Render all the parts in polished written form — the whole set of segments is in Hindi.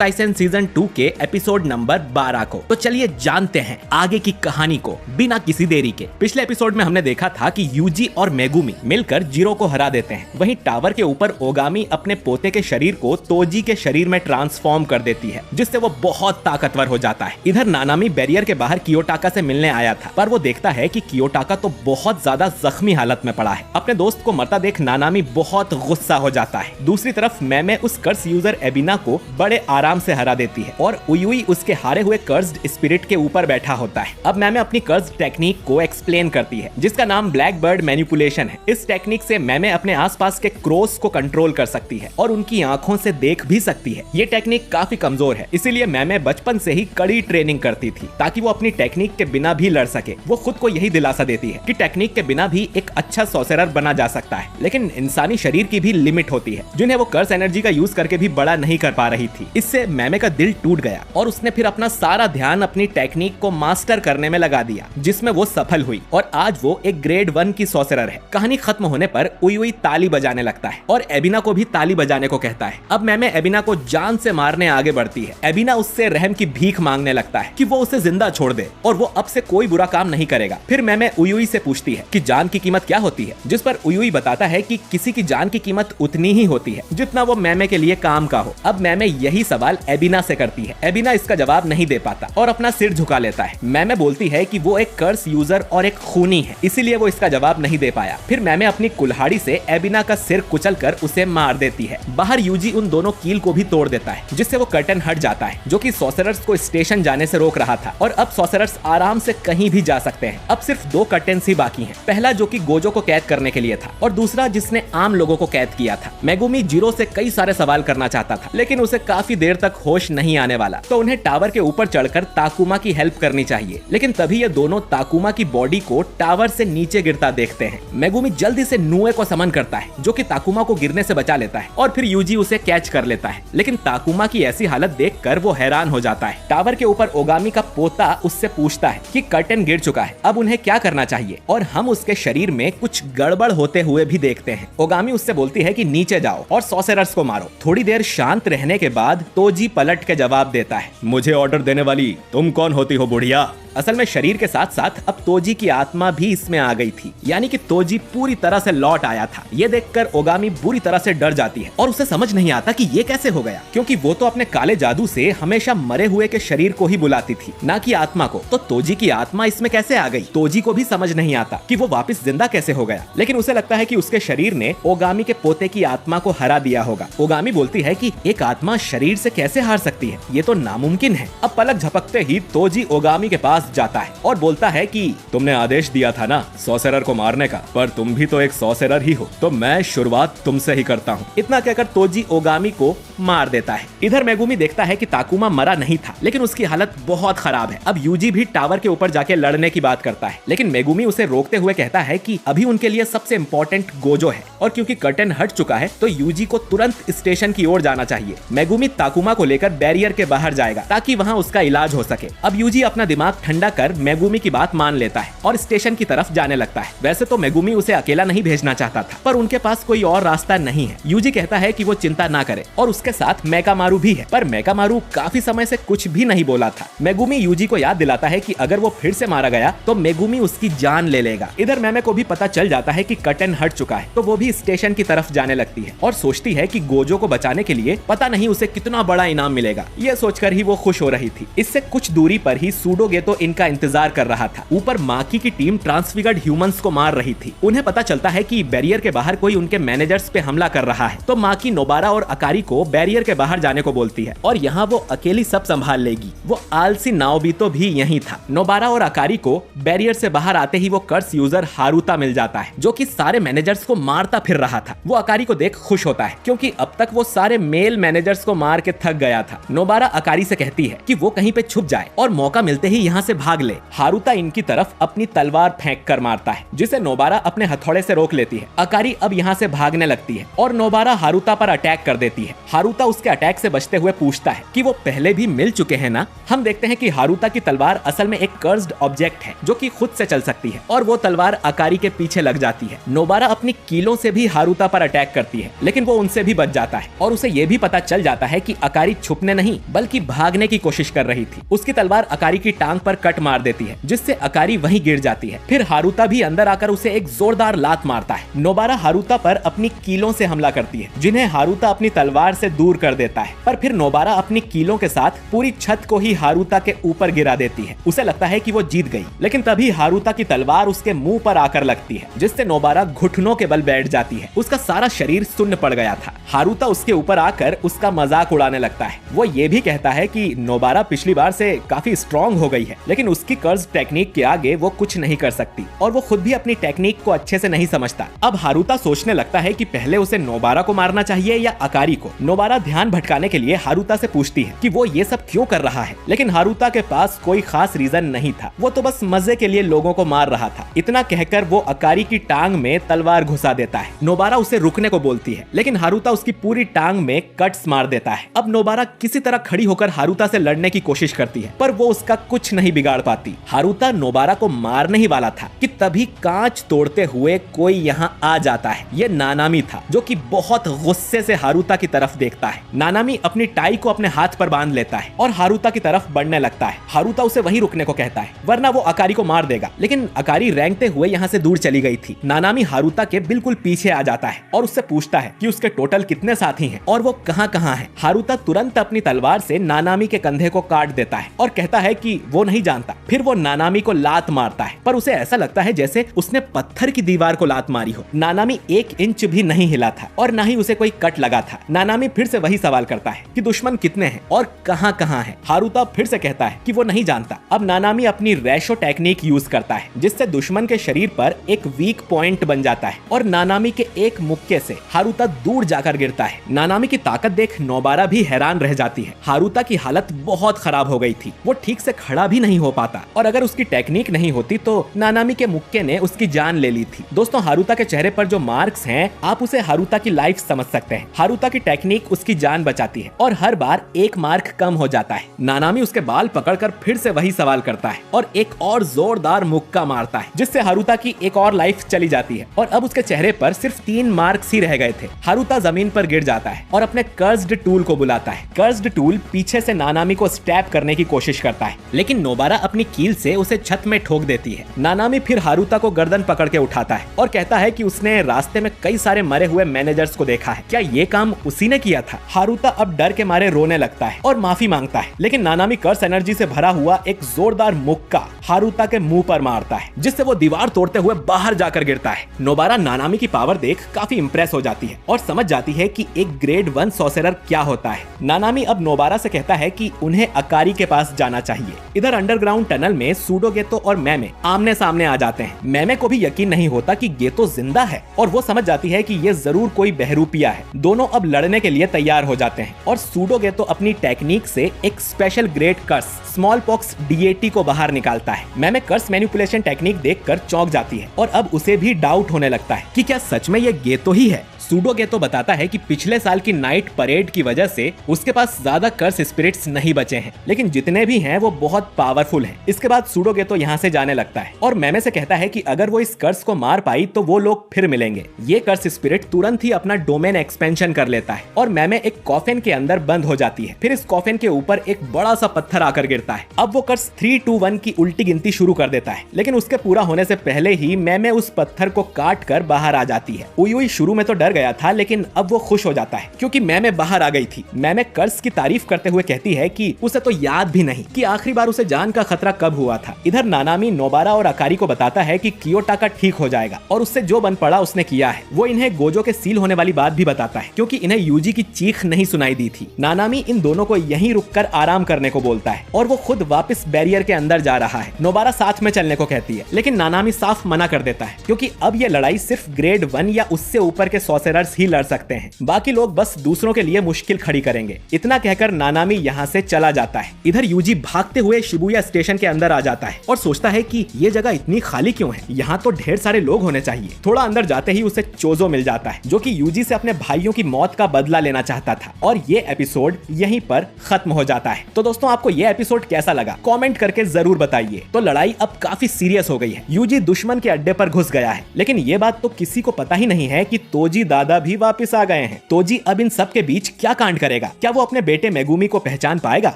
टाइसन सीजन 2 के एपिसोड नंबर 12 को। तो चलिए जानते हैं आगे की कहानी को बिना किसी देरी के। पिछले एपिसोड में हमने देखा था कि यूजी और मेगुमी मिलकर जीरो को हरा देते हैं। वहीं टावर के ऊपर ओगामी अपने पोते के शरीर को तोजी के शरीर में ट्रांसफॉर्म कर देती है, जिससे वो बहुत ताकतवर हो जाता है। इधर नानामी बैरियर के बाहर कियोटाका से मिलने आया था, पर वो देखता है कि कियोटाका तो बहुत ज्यादा जख्मी हालत में पड़ा है। अपने दोस्त को मरता देख नानामी बहुत गुस्सा हो जाता है। दूसरी तरफ मैमे उस कर्स यूजर एबिना को बड़े आराम से हरा देती है और उयुई उसके हारे हुए कर्स्ड स्पिरिट के ऊपर बैठा होता है। अब मैमे अपनी कर्स्ड टेक्निक को एक्सप्लेन करती है, जिसका नाम ब्लैक बर्ड मैनिपुलेशन है। इस टेक्निक से मैमे अपने आसपास के क्रोस को कंट्रोल कर सकती है और उनकी आंखों से देख भी सकती है। ये टेक्निक काफी कमजोर है, इसीलिए मैमे बचपन से ही कड़ी ट्रेनिंग करती थी ताकि वो अपनी टेक्निक के बिना भी लड़ सके। वो खुद को यही दिलासा देती है कि टेक्निक के बिना भी एक अच्छा सॉर्सरर बना जा सकता है, लेकिन इंसानी शरीर की भी लिमिट होती है, जिन्हें वो कर्स एनर्जी का यूज करके भी बड़ा नहीं कर पा रही थी। इससे मैमे का दिल टूट गया और उसने फिर अपना सारा ध्यान अपनी टेक्निक को मास्टर करने में लगा दिया, जिसमें वो सफल हुई और आज वो एक ग्रेड 1 की सॉर्सरर है। कहानी खत्म होने पर उयुई ताली बजाने लगता है और एबिना को भी ताली बजाने को कहता है। अब मैमे एबिना को जान से मारने आगे बढ़ती है। एबिना उससे रहम की भीख मांगने लगता है कि वो उसे जिंदा छोड़ दे और वो अब से कोई बुरा काम नहीं करेगा। फिर मैमे उयुई से पूछती है कि जान की कीमत क्या होती है, जिस पर उयुई बताता है कि किसी की जान की कीमत उतनी ही होती है जितना वो मैमे के लिए काम का हो। अब मैमे यही सवाल एबिना से करती है। एबिना इसका जवाब नहीं दे पाता और अपना सिर झुका लेता है। मैमे बोलती है कि वो एक कर्स यूजर और एक खूनी है, इसीलिए वो इसका जवाब नहीं दे पाया। फिर मैमे अपनी कुल्हाड़ी से एबिना का सिर कुचलकर उसे मार देती है। बाहर यूजी उन दोनों कील को भी तोड़ देता है, जिससे वो कर्टन हट जाता है, जो कि सॉर्सरर्स को स्टेशन जाने से रोक रहा था और अब सॉर्सरर्स आराम से कहीं भी जा सकते हैं। अब सिर्फ 2 कर्टन ही बाकी हैं। पहला जो कि गोजो को कैद करने के लिए था और दूसरा जिसने आम लोगों को कैद किया था। मेगुमी जीरो से कई सारे सवाल करना चाहता था, लेकिन उसे काफी देर तक होश नहीं आने वाला, तो उन्हें टावर के ऊपर चढ़कर ताकुमा की हेल्प करनी चाहिए। लेकिन तभी ये दोनों ताकुमा की बॉडी को टावर से नीचे गिरता देखते हैं। मेगुमी जल्दी से नुए को समन करता है, जो कि ताकुमा को गिरने से बचा लेता है और फिर यूजी उसे कैच कर लेता है। लेकिन ताकुमा की ऐसी हालत देखकर वो हैरान हो जाता है। टावर के ऊपर ओगामी का पोता उससे पूछता है कि कर्टन गिर चुका है, अब उन्हें क्या करना चाहिए, और हम उसके शरीर में कुछ गड़बड़ होते हुए भी देखते हैं। ओगामी उससे बोलती है कि नीचे जाओ और सॉर्सरर्स को मारो। थोड़ी देर शांत रहने के बाद तोजी पलट के जवाब देता है, मुझे ऑर्डर देने वाली तुम कौन होती हो बुढ़िया। असल में शरीर के साथ साथ अब तोजी की आत्मा भी इसमें आ गई थी, यानी कि तोजी पूरी तरह से लौट आया था। ये देखकर ओगामी बुरी तरह से डर जाती है और उसे समझ नहीं आता कि ये कैसे हो गया, क्योंकि वो तो अपने काले जादू से हमेशा मरे हुए के शरीर को ही बुलाती थी, ना कि आत्मा को। तो तोजी की आत्मा इसमें कैसे आ गई? तोजी को भी समझ नहीं आता कि वो वापस जिंदा कैसे हो गया, लेकिन उसे लगता है कि उसके शरीर ने ओगामी के पोते की आत्मा को हरा दिया होगा। ओगामी बोलती है कि एक आत्मा शरीर से कैसे हार सकती है, ये तो नामुमकिन है। अब पलक झपकते ही तोजी ओगामी के पास जाता है और बोलता है कि तुमने आदेश दिया था ना सॉर्सरर को मारने का, पर तुम भी तो एक सॉर्सरर ही हो, तो मैं शुरुआत तुमसे ही करता हूँ। इतना कहकर तोजी ओगामी को मार देता है। इधर मेगुमी देखता है कि ताकुमा मरा नहीं था, लेकिन उसकी हालत बहुत खराब है। अब यूजी भी टावर के ऊपर जाके लड़ने की बात करता है, लेकिन मेगुमी उसे रोकते हुए कहता है कि अभी उनके लिए सबसे इम्पोर्टेंट गोजो है और क्योंकि कर्टन हट चुका है तो यूजी को तुरंत स्टेशन की ओर जाना चाहिए। मेगुमी ताकुमा को लेकर बैरियर के बाहर जाएगा ताकि वहाँ उसका इलाज हो सके। अब यूजी अपना दिमाग ठंडा कर मेगुमी की बात मान लेता है और स्टेशन की तरफ जाने लगता है। वैसे तो मेगुमी उसे अकेला नहीं भेजना चाहता था, पर उनके पास कोई और रास्ता नहीं है। यूजी कहता है कि वो चिंता ना करे और उसके साथ मेकामारू भी है, पर मेकामारू काफी समय से कुछ भी नहीं बोला था। मेगुमी यूजी को याद दिलाता है कि अगर वो फिर से मारा गया तो मेगुमी उसकी जान ले लेगा। इधर मैमे को भी पता चल जाता है कि कर्टन हट चुका है, तो वो भी स्टेशन की तरफ जाने लगती है और सोचती है कि गोजो को बचाने के लिए पता नहीं उसे कितना बड़ा इनाम मिलेगा। ये सोचकर ही वो खुश हो रही थी। इससे कुछ दूरी पर ही सूडोगेतो इनका इंतजार कर रहा था। ऊपर माकी की टीम ट्रांसफिगर्ड ह्यूमंस को मार रही थी। उन्हें पता चलता है कि बैरियर के बाहर कोई उनके मैनेजर्स पे हमला कर रहा है, तो माकी नोबारा और अकारी को बैरियर के बाहर जाने को बोलती है और यहाँ वो अकेली सब संभाल लेगी। वो आलसी नाओबितो भी यहीं था। नोबारा और अकारी को बैरियर से बाहर आते ही वो कर्स यूजर हारुता मिल जाता है, जो कि सारे मैनेजर्स को मारता फिर रहा था। वो अकारी को देख खुश होता है, क्योंकि अब तक वो सारे मेल मैनेजर्स को मार के थक गया था। नोबारा अकारी से कहती है कि वो कहीं पे छुप जाए और मौका मिलते ही यहाँ से भाग ले। हारुता इनकी तरफ अपनी तलवार फेंक कर मारता है, जिसे नोबारा अपने हथौड़े से रोक लेती है। अकारी अब यहाँ से भागने लगती है और नोबारा हारुता पर अटैक कर देती है। हारुता उसके अटैक से बचते हुए पूछता है कि वो पहले भी मिल चुके हैं ना। हम देखते हैं कि हारुता की तलवार असल में एक कर्स्ड ऑब्जेक्ट है जो कि खुद से चल सकती है, और वो तलवार अकारी के पीछे लग जाती है। नोबारा अपनी कीलों से भी हारुता पर अटैक करती है, लेकिन वो उनसे भी बच जाता है और उसे ये भी पता चल जाता है कि अकारी छुपने नहीं बल्कि भागने की कोशिश कर रही थी। उसकी तलवार अकारी की टांग पर कट मार देती है, जिससे अकारी वहीं गिर जाती है। फिर हारुता भी अंदर आकर उसे एक जोरदार लात मारता है। नोबारा हारुता पर अपनी कीलों से हमला करती है, जिन्हें हारुता अपनी तलवार से दूर कर देता है, पर फिर नोबारा अपनी कीलों के साथ पूरी छत को ही हारुता के ऊपर गिरा देती है। उसे लगता है कि वो जीत गई, लेकिन तभी हारुता की तलवार उसके मुंह पर आकर लगती है, जिससे नोबारा घुटनों के बल बैठ जाती है। उसका सारा शरीर सुन्न पड़ गया था। हारुता उसके ऊपर आकर उसका मजाक उड़ाने लगता है। वो ये भी कहता है कि नोबारा पिछली बार से काफी स्ट्रॉन्ग हो गई है, लेकिन उसकी कर्ज टेक्निक के आगे वो कुछ नहीं कर सकती, और वो खुद भी अपनी टेक्निक को अच्छे से नहीं समझता। अब हारुता सोचने लगता है कि पहले उसे नोबारा को मारना चाहिए या अकारी को। नोबारा ध्यान भटकाने के लिए हारुता से पूछती है कि वो ये सब क्यों कर रहा है, लेकिन हारुता के पास कोई खास रीजन नहीं था। वो तो बस मजे के लिए लोगों को मार रहा था। इतना कहकर वो अकारी की टांग में तलवार घुसा देता है। नोबारा उसे रुकने को बोलती है, लेकिन हारुता उसकी पूरी टांग में कट्स मार देता है। अब नोबारा किसी तरह खड़ी होकर हारुता से लड़ने की कोशिश करती है, पर वो उसका कुछ नहीं बिगाड़ पाती। हारुता नोबारा को मारने ही वाला था कि तभी कांच तोड़ते हुए कोई यहाँ आ जाता है। ये नानामी था, जो कि बहुत गुस्से से हारुता की तरफ देखता है। नानामी अपनी टाई को अपने हाथ पर बांध लेता है और हारुता की तरफ बढ़ने लगता है। हारुता उसे वहीं रुकने को कहता है, वरना वो अकारी को मार देगा, लेकिन अकारी रेंगते हुए यहाँ से दूर चली गई थी। नानामी हारुता के बिल्कुल पीछे आ जाता है और उससे पूछता है कि उसके टोटल कितने साथी हैं और वो कहाँ हैं। हारुता तुरंत अपनी तलवार से नानामी के कंधे को काट देता है और कहता है कि वो नहीं जानता। फिर वो नानामी को लात मारता है, पर उसे ऐसा लगता है जैसे उसने पत्थर की दीवार को लात मारी हो। नानामी 1 इंच भी नहीं हिला था और न ही उसे कोई कट लगा था। नानामी फिर से वही सवाल करता है कि दुश्मन कितने हैं और कहाँ हैं। हारुता फिर से कहता है कि वो नहीं जानता। अब नानामी अपनी रेशो टेक्निक यूज करता है, जिससे दुश्मन के शरीर पर एक वीक पॉइंट बन जाता है और नानामी के एक मुक्के से हारुता दूर जाकर गिरता है। नानामी की ताकत देख नोबारा भी हैरान रह जाती है। हारुता की हालत बहुत खराब हो गई थी। वो ठीक से खड़ा भी नहीं हो पाता, और अगर उसकी टेक्निक नहीं होती तो नानामी के मुक्के ने उसकी जान ले ली थी। दोस्तों, हारुता के चेहरे पर जो मार्क्स हैं, आप उसे हारुता की लाइफ समझ सकते हैं। हारुता की टेक्निक उसकी जान बचाती है और हर बार 1 मार्क कम हो जाता है। नानामी उसके बाल पकड़कर फिर से वही सवाल करता है और एक और जोरदार मुक्का मारता है, जिससे हारुता की एक और लाइफ चली जाती है और अब उसके चेहरे पर सिर्फ 3 मार्क्स ही रह गए थे। हारुता जमीन पर गिर जाता है और अपने कर्स्ड टूल को बुलाता है। कर्स्ड टूल पीछे से नानामी को स्टैब करने की कोशिश करता है, लेकिन नोबारा अपनी कील से उसे छत में ठोक देती है। नानामी फिर हारुता को गर्दन पकड़ के उठाता है और कहता है कि उसने रास्ते में कई सारे मरे हुए मैनेजर्स को देखा है, क्या ये काम उसी ने किया था? हारुता अब डर के मारे रोने लगता है और माफी मांगता है, लेकिन नानामी कर्स एनर्जी से भरा हुआ एक जोरदार मुक्का हारुता के मुंह पर मारता है, जिससे वो दीवार तोड़ते हुए बाहर जाकर गिरता है। नोबारा नानामी की पावर देख काफी इंप्रेस हो जाती है और समझ जाती है कि एक ग्रेड 1 सॉर्सरर क्या होता है। नानामी अब नोबारा से कहता है कि उन्हें अकारी के पास जाना चाहिए। इधर अंडरग्राउंड टनल में सूडो गेतो और मैमे आमने सामने आ जाते हैं। मैमे को भी यकीन नहीं होता कि गेतो जिंदा है और वो समझ जाती है कि ये जरूर कोई बहरूपिया है। दोनों अब लड़ने के लिए तैयार हो जाते हैं और सूडो गेतो अपनी टेक्निक से एक स्पेशल ग्रेट कर्स स्मॉल पॉक्स डीएटी को बाहर निकालता है। मैमे कर्स मैनिपुलेशन टेक्निक देखकर चौंक जाती है और अब उसे भी डाउट होने लगता है कि क्या सच में ये गेतो ही है। सूडो गेतो बताता है कि पिछले साल की नाइट परेड की वजह से उसके पास ज्यादा कर्स स्पिरिट्स नहीं बचे हैं, लेकिन जितने भी हैं वो बहुत पावरफुल हैं। इसके बाद सूडो गेतो यहाँ से जाने लगता है और मैमे से कहता है कि अगर वो इस कर्स को मार पाई तो वो लोग फिर मिलेंगे। ये कर्स स्पिरिट तुरंत ही अपना डोमेन एक्सपेंशन कर लेता है और मैमे एक कॉफिन के अंदर बंद हो जाती है। फिर इस कॉफिन के ऊपर एक बड़ा सा पत्थर आकर गिरता है। अब वो कर्स 3, 2, 1 की उल्टी गिनती शुरू कर देता है, लेकिन उसके पूरा होने से पहले ही मैमे उस पत्थर को काट कर बाहर आ जाती है। उयुई शुरू में तो डर गया था, लेकिन अब वो खुश हो जाता है क्योंकि मैमे बाहर आ गई थी। मैमे कर्स की तारीफ करते हुए कहती है कि उसे तो याद भी नहीं कि आखिरी बार उसे जान का खतरा कब हुआ था। इधर नानामी नोबारा और अकारी को बताता है कि कियोटाका ठीक हो जाएगा और उससे जो बन पड़ा उसने किया है। वो इन्हें गोजो के सील होने वाली बात भी बताता है क्योंकि इन्हें यूजी की चीख नहीं सुनाई दी थी। नानामी इन दोनों को यहीं रुककर आराम करने को बोलता है और वो खुद वापस बैरियर के अंदर जा रहा है। नोबारा साथ में चलने को कहती है, लेकिन नानामी साफ मना कर देता है क्योंकि अब ये लड़ाई सिर्फ ग्रेड 1 या उससे ऊपर के सॉर्सरर्स ही लड़ सकते हैं, बाकी लोग बस दूसरों के लिए मुश्किल खड़ी करेंगे। इतना कहकर नानामी यहाँ से चला जाता है। इधर यूजी भागते हुए शिबुया स्टेशन के अंदर आ जाता है और सोचता है कि ये जगह इतनी खाली क्यों है, यहाँ तो ढेर सारे लोग होने चाहिए। थोड़ा अंदर जाते ही उसे चोजो मिल जाता है, जो कि यूजी से अपने भाइयों की मौत का बदला लेना चाहता था। और ये एपिसोड यहीं पर खत्म हो जाता है। तो दोस्तों, आपको ये एपिसोड कैसा लगा कमेंट करके जरूर बताइए। तो लड़ाई अब काफी सीरियस हो गई है। यूजी दुश्मन के अड्डे पर घुस गया है, लेकिन ये बात तो किसी को पता ही नहीं है कि तोजी दादा भी वापस आ गए हैं। तोजी अब इन सब के बीच क्या कांड करेगा? क्या वो अपने बेटे मेगुमी को पहचान पाएगा?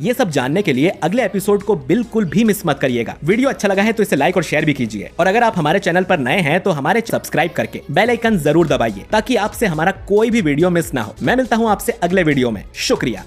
ये सब जानने के लिए अगले एपिसोड को बिल्कुल भी मिस मत करिएगा। वीडियो अच्छा लगा है तो इसे लाइक और शेयर भी कीजिए, और अगर आप हमारे चैनल पर नए हैं तो हमारे सब्सक्राइब करके बेल आइकन जरूर दबाइए, ताकि आपसे हमारा कोई भी वीडियो मिस ना हो। मैं मिलता हूँ आपसे अगले वीडियो में। शुक्रिया।